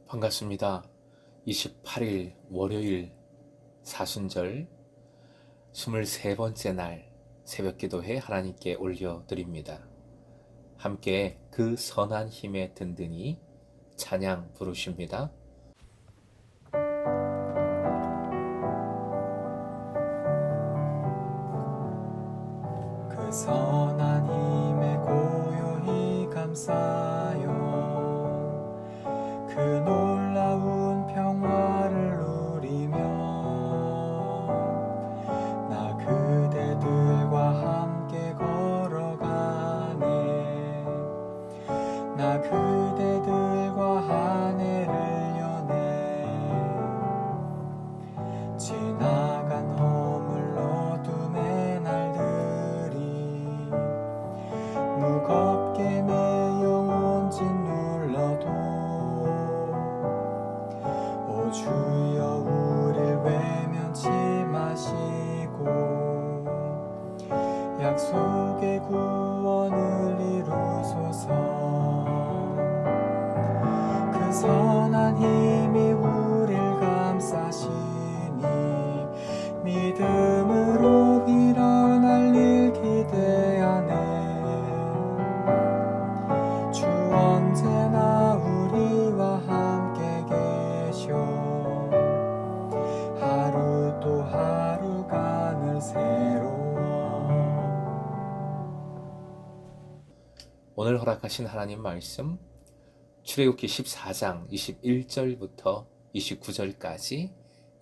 반갑습니다. 28일 월요일 사순절 23번째 날 새벽 기도회 하나님께 올려드립니다. 함께 그 선한 힘에 든든히 찬양 부르십니다. 그 선한 힘에 고요히 감싸요. 그 놀라운 평화를 누리며 나 그대들과 함께 걸어가네. 나 그대들과 한 해를 여네. 지나간 허물 어둠의 날들이 무겁게 내 영혼 짓눌러도 오 주여 우릴 외면치 마시고 약속의 구원을 이루소서. 그 선한 힘이 우릴 감싸시니 믿음으로 일어날 일 기대하네. 주 언제나 우리와 함께 계셔. 하루 또 하루가 늘 새로워. 오늘 허락하신 하나님 말씀 출애굽기 14장 21절부터 29절까지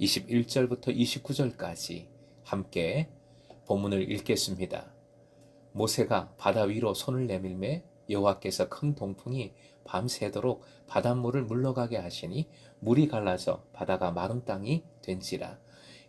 21절부터 29절까지 함께 본문을 읽겠습니다. 모세가 바다 위로 손을 내밀매 여호와께서 큰 동풍이 밤새도록 바닷물을 물러가게 하시니 물이 갈라져 바다가 마른 땅이 된지라.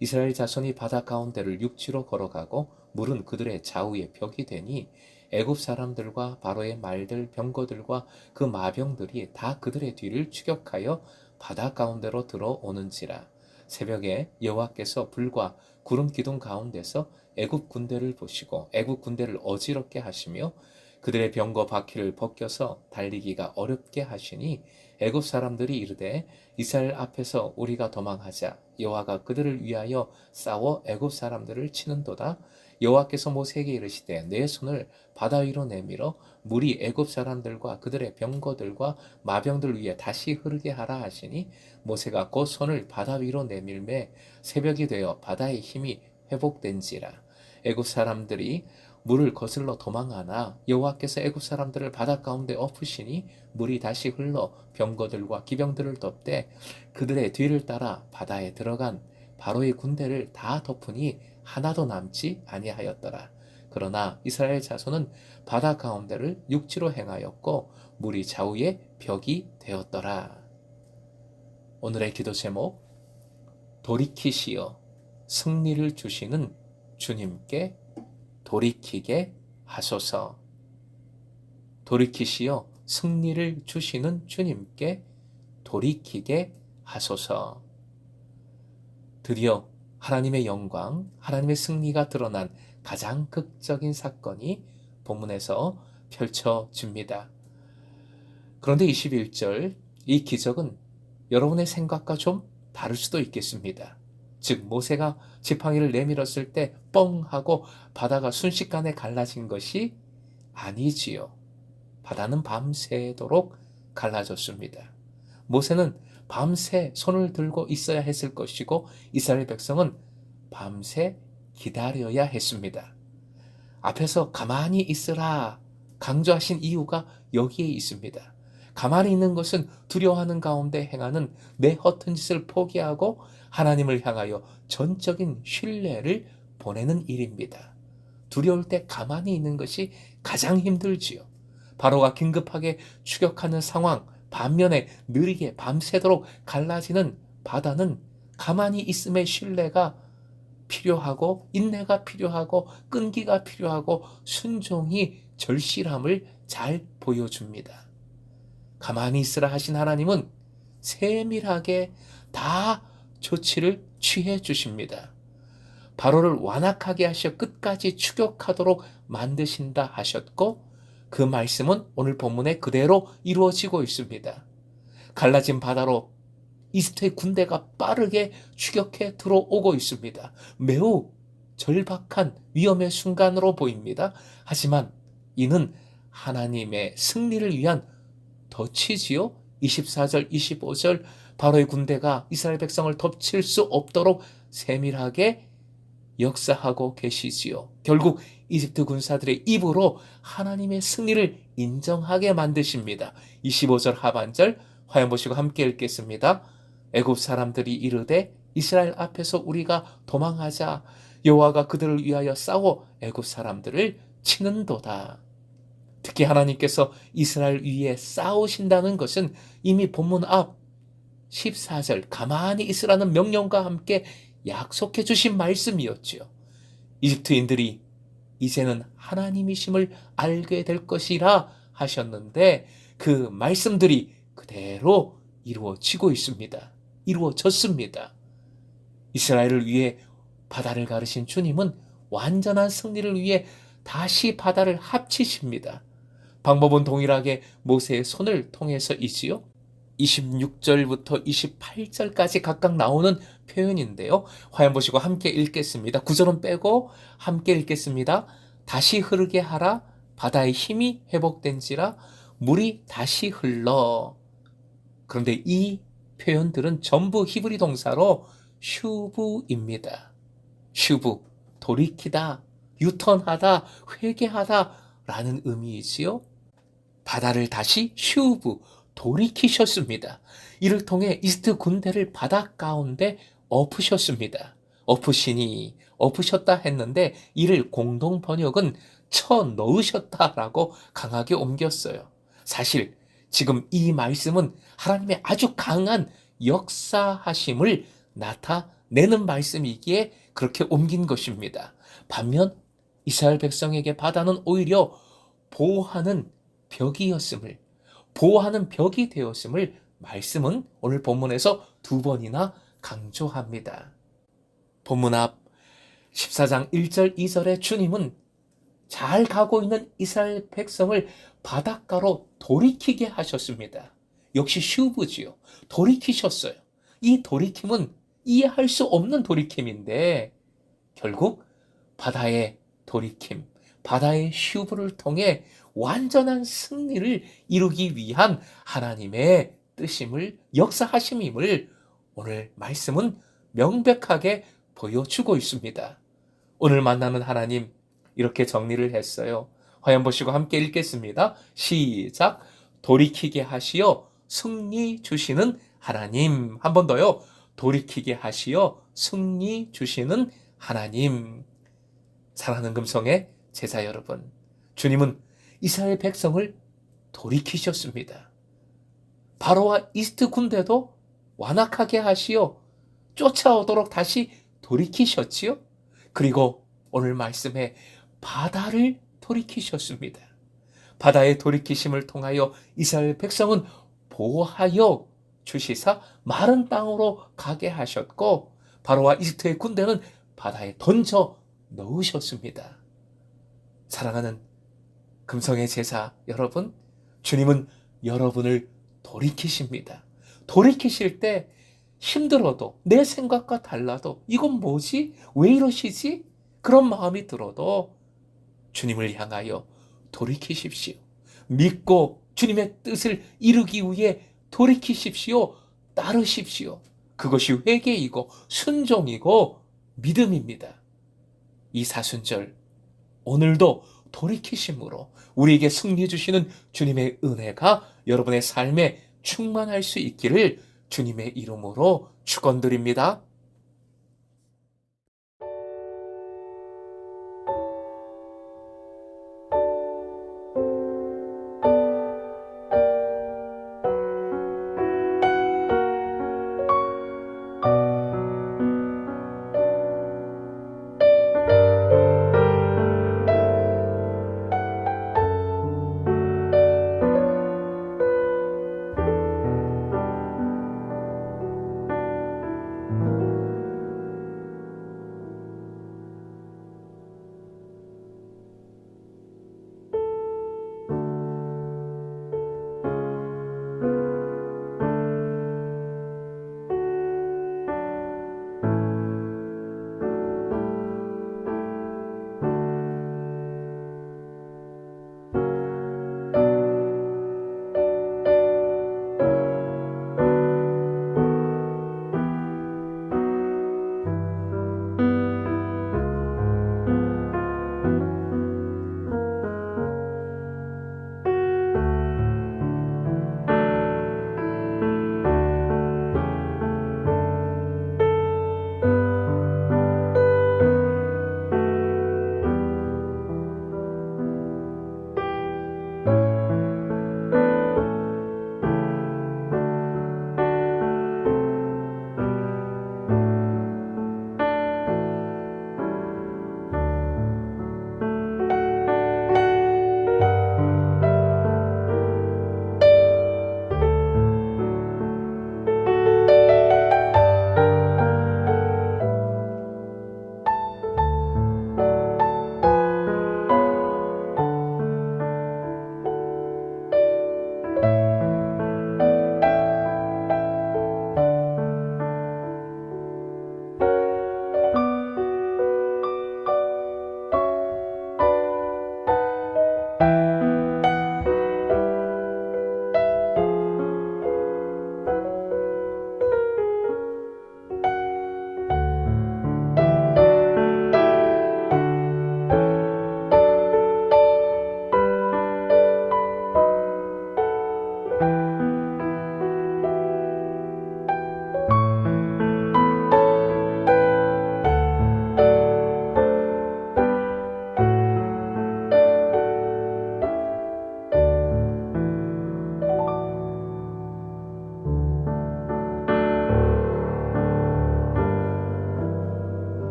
이스라엘 자손이 바다 가운데를 육지로 걸어가고 물은 그들의 좌우에 벽이 되니 애굽 사람들과 바로의 말들 병거들과 그 마병들이 다 그들의 뒤를 추격하여 바다 가운데로 들어오는지라. 새벽에 여호와께서 불과 구름 기둥 가운데서 애굽 군대를 보시고 애굽 군대를 어지럽게 하시며 그들의 병거 바퀴를 벗겨서 달리기가 어렵게 하시니 애굽 사람들이 이르되 이스라엘 앞에서 우리가 도망하자. 여호와가 그들을 위하여 싸워 애굽 사람들을 치는도다. 여호와께서 모세에게 이르시되 내 손을 바다 위로 내밀어 물이 애굽 사람들과 그들의 병거들과 마병들 위에 다시 흐르게 하라 하시니 모세가 곧 손을 바다 위로 내밀매 새벽이 되어 바다의 힘이 회복된지라. 애굽 사람들이 물을 거슬러 도망하나 여호와께서 애굽 사람들을 바다 가운데 엎으시니 물이 다시 흘러 병거들과 기병들을 덮되 그들의 뒤를 따라 바다에 들어간 바로의 군대를 다 덮으니 하나도 남지 아니하였더라. 그러나 이스라엘 자손은 바다 가운데를 육지로 행하였고 물이 좌우에 벽이 되었더라. 오늘의 기도 제목 돌이키시어 승리를 주시는 주님께 돌이키게 하소서. 돌이키시어 승리를 주시는 주님께 돌이키게 하소서. 드디어 하나님의 영광, 하나님의 승리가 드러난 가장 극적인 사건이 본문에서 펼쳐집니다. 그런데 21절, 이 기적은 여러분의 생각과 좀 다를 수도 있겠습니다. 즉 모세가 지팡이를 내밀었을 때 뻥 하고 바다가 순식간에 갈라진 것이 아니지요. 바다는 밤새도록 갈라졌습니다. 모세는 밤새 손을 들고 있어야 했을 것이고 이스라엘 백성은 밤새 기다려야 했습니다. 앞에서 가만히 있으라 강조하신 이유가 여기에 있습니다. 가만히 있는 것은 두려워하는 가운데 행하는 내 허튼 짓을 포기하고 하나님을 향하여 전적인 신뢰를 보내는 일입니다. 두려울 때 가만히 있는 것이 가장 힘들지요. 바로가 긴급하게 추격하는 상황, 반면에 느리게 밤새도록 갈라지는 바다는 가만히 있음의 신뢰가 필요하고 인내가 필요하고 끈기가 필요하고 순종이 절실함을 잘 보여줍니다. 가만히 있으라 하신 하나님은 세밀하게 다 조치를 취해 주십니다. 바로를 완악하게 하셔 끝까지 추격하도록 만드신다 하셨고 그 말씀은 오늘 본문에 그대로 이루어지고 있습니다. 갈라진 바다로 이집트의 군대가 빠르게 추격해 들어오고 있습니다. 매우 절박한 위험의 순간으로 보입니다. 하지만 이는 하나님의 승리를 위한 덫이지요. 24절, 25절 바로의 군대가 이스라엘 백성을 덮칠 수 없도록 세밀하게 역사하고 계시지요. 결국 이집트 군사들의 입으로 하나님의 승리를 인정하게 만드십니다. 25절 하반절 화면 보시고 함께 읽겠습니다. 애굽 사람들이 이르되 이스라엘 앞에서 우리가 도망하자. 여호와가 그들을 위하여 싸워 애굽 사람들을 치는도다. 특히 하나님께서 이스라엘 위에 싸우신다는 것은 이미 본문 앞 14절 가만히 있으라는 명령과 함께 약속해 주신 말씀이었지요. 이집트인들이 이제는 하나님이심을 알게 될 것이라 하셨는데 그 말씀들이 그대로 이루어지고 있습니다. 이루어졌습니다. 이스라엘을 위해 바다를 가르신 주님은 완전한 승리를 위해 다시 바다를 합치십니다. 방법은 동일하게 모세의 손을 통해서이지요. 26절부터 28절까지 각각 나오는 표현인데요. 화면 보시고 함께 읽겠습니다. 구절은 빼고 함께 읽겠습니다. 다시 흐르게 하라. 바다의 힘이 회복된지라. 물이 다시 흘러. 그런데 이 표현들은 전부 히브리 동사로 슈브입니다. 슈브, 돌이키다, 유턴하다, 회개하다 라는 의미이지요. 바다를 다시 슈브, 돌이키셨습니다. 이를 통해 이집트 군대를 바다 가운데 엎으셨습니다. 엎으시니, 엎으셨다 했는데 이를 공동 번역은 쳐 넣으셨다라고 강하게 옮겼어요. 사실 지금 이 말씀은 하나님의 아주 강한 역사하심을 나타내는 말씀이기에 그렇게 옮긴 것입니다. 반면 이스라엘 백성에게 바다는 오히려 보호하는 벽이었음을, 보호하는 벽이 되었음을 말씀은 오늘 본문에서 두 번이나 강조합니다. 본문 앞 14장 1절 2절에 주님은 잘 가고 있는 이스라엘 백성을 바닷가로 돌이키게 하셨습니다. 역시 슈브지요. 돌이키셨어요. 이 돌이킴은 이해할 수 없는 돌이킴인데 결국 바다의 돌이킴, 바다의 슈브를 통해 완전한 승리를 이루기 위한 하나님의 뜻임을, 역사하심임을 오늘 말씀은 명백하게 보여주고 있습니다. 오늘 만나는 하나님 이렇게 정리를 했어요. 화면 보시고 함께 읽겠습니다. 시작. 돌이키게 하시어 승리 주시는 하나님. 한 번 더요. 돌이키게 하시어 승리 주시는 하나님. 사랑하는 금성의 제자 여러분, 주님은 이스라엘 백성을 돌이키셨습니다. 바로와 이집트 군대도 완악하게 하시어 쫓아오도록 다시 돌이키셨지요. 그리고 오늘 말씀에 바다를 돌이키셨습니다. 바다의 돌이키심을 통하여 이스라엘 백성은 보호하여 주시사 마른 땅으로 가게 하셨고 바로와 이집트의 군대는 바다에 던져 넣으셨습니다. 사랑하는 금성의 제자 여러분, 주님은 여러분을 돌이키십니다. 돌이키실 때 힘들어도, 내 생각과 달라도 이건 뭐지? 왜 이러시지? 그런 마음이 들어도 주님을 향하여 돌이키십시오. 믿고 주님의 뜻을 이루기 위해 돌이키십시오. 따르십시오. 그것이 회개이고 순종이고 믿음입니다. 이 사순절 오늘도 돌이키심으로 우리에게 승리 주시는 주님의 은혜가 여러분의 삶에 충만할 수 있기를 주님의 이름으로 축원드립니다.